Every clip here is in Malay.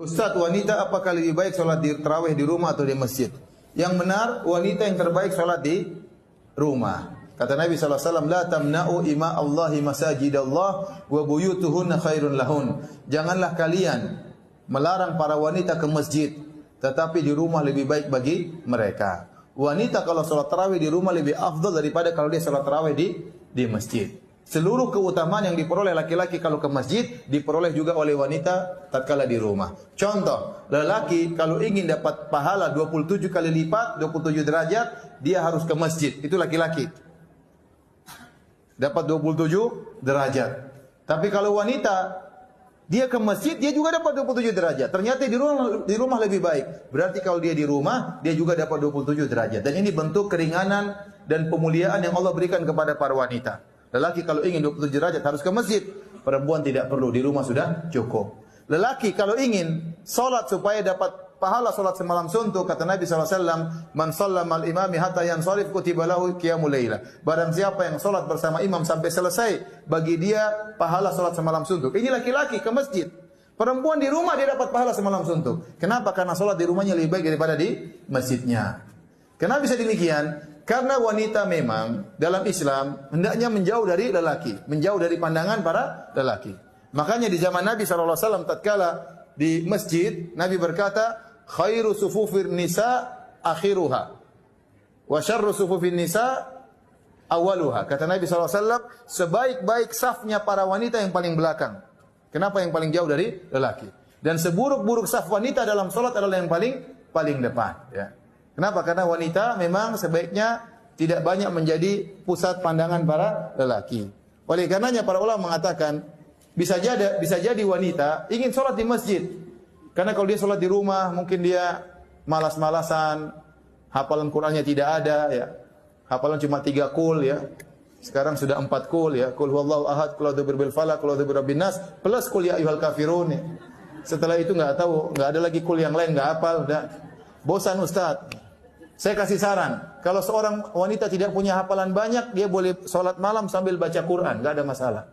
Ustaz, wanita apakah lebih baik sholat di tarawih di rumah atau di masjid? Yang benar, wanita yang terbaik sholat di rumah. Kata Nabi SAW, La tamna'u ima Allahi masajidallah wa buyutuhunna khairun lahun. Janganlah kalian melarang para wanita ke masjid, tetapi di rumah lebih baik bagi mereka. Wanita kalau sholat tarawih di rumah lebih afdal daripada kalau dia sholat tarawih di masjid. Seluruh keutamaan yang diperoleh laki-laki kalau ke masjid diperoleh juga oleh wanita tatkala di rumah. Contoh, lelaki kalau ingin dapat pahala 27 kali lipat, 27 derajat, dia harus ke masjid. Itu laki-laki. Dapat 27 derajat. Tapi kalau wanita, dia ke masjid, dia juga dapat 27 derajat. Ternyata di rumah lebih baik. Berarti kalau dia di rumah, dia juga dapat 27 derajat. Dan ini bentuk keringanan dan pemuliaan yang Allah berikan kepada para wanita. Lelaki kalau ingin 27 derajat harus ke masjid. Perempuan tidak perlu, di rumah sudah cukup. Lelaki kalau ingin salat supaya dapat pahala salat semalam suntuk, kata Nabi SAW, Man shallama al-imami hatta yansarif kutiba lahu qiyamul lailah. Barang siapa yang salat bersama imam sampai selesai, bagi dia pahala salat semalam suntuk. Ini laki-laki ke masjid. Perempuan di rumah dia dapat pahala semalam suntuk. Kenapa? Karena salat di rumahnya lebih baik daripada di masjidnya. Kenapa bisa demikian? Karena wanita memang dalam Islam hendaknya menjauh dari lelaki, menjauh dari pandangan para lelaki. Makanya di zaman Nabi SAW tatkala di masjid, Nabi berkata, khairu sufufir nisa akhiruha wa syarru sufufin nisa awaluha. Kata Nabi SAW, sebaik-baik safnya para wanita yang paling belakang. Kenapa yang paling jauh dari lelaki? Dan seburuk-buruk saf wanita dalam salat adalah yang paling depan, ya. Kenapa? Karena wanita memang sebaiknya tidak banyak menjadi pusat pandangan para lelaki. Oleh karenanya para ulama mengatakan bisa jadi wanita ingin sholat di masjid. Karena kalau dia sholat di rumah mungkin dia malas-malasan, hafalan Qur'annya tidak ada, ya. Hafalan cuma 3 qul, ya. Sekarang sudah 4 qul, ya. Qul huwallahu ahad, qul a'udzu birabbil falaq, qul a'udzu birabbin nas, plus qul ya ayyuhal kafirun. Ya. Setelah itu enggak ada lagi qul yang lain, enggak hafal, udah bosan Ustaz. Saya kasih saran, kalau seorang wanita tidak punya hafalan banyak, dia boleh sholat malam sambil baca Quran, nggak ada masalah.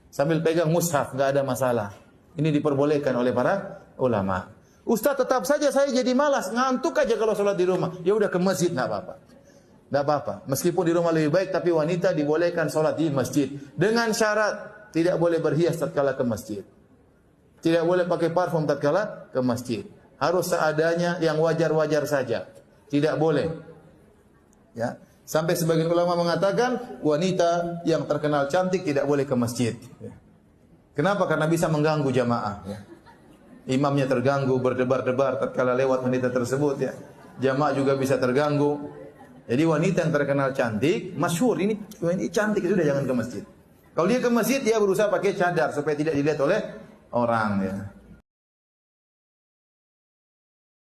Sambil pegang mushaf, nggak ada masalah. Ini diperbolehkan oleh para ulama. Ustaz, tetap saja saya jadi malas, ngantuk aja kalau sholat di rumah. Ya udah ke masjid, nggak apa-apa. Nggak apa-apa. Meskipun di rumah lebih baik, tapi wanita dibolehkan sholat di masjid. Dengan syarat, tidak boleh berhias tatkala ke masjid. Tidak boleh pakai parfum tatkala ke masjid. Harus seadanya yang wajar-wajar saja. Tidak boleh. Ya. Sampai sebagian ulama mengatakan wanita yang terkenal cantik tidak boleh ke masjid. Ya. Kenapa? Karena bisa mengganggu jamaah. Ya. Imamnya terganggu, berdebar-debar tatkala lewat wanita tersebut. Ya. Jamaah juga bisa terganggu. Jadi wanita yang terkenal cantik, masyhur ini cantik, sudah jangan ke masjid. Kalau dia ke masjid, dia berusaha pakai cadar supaya tidak dilihat oleh orang. Ya.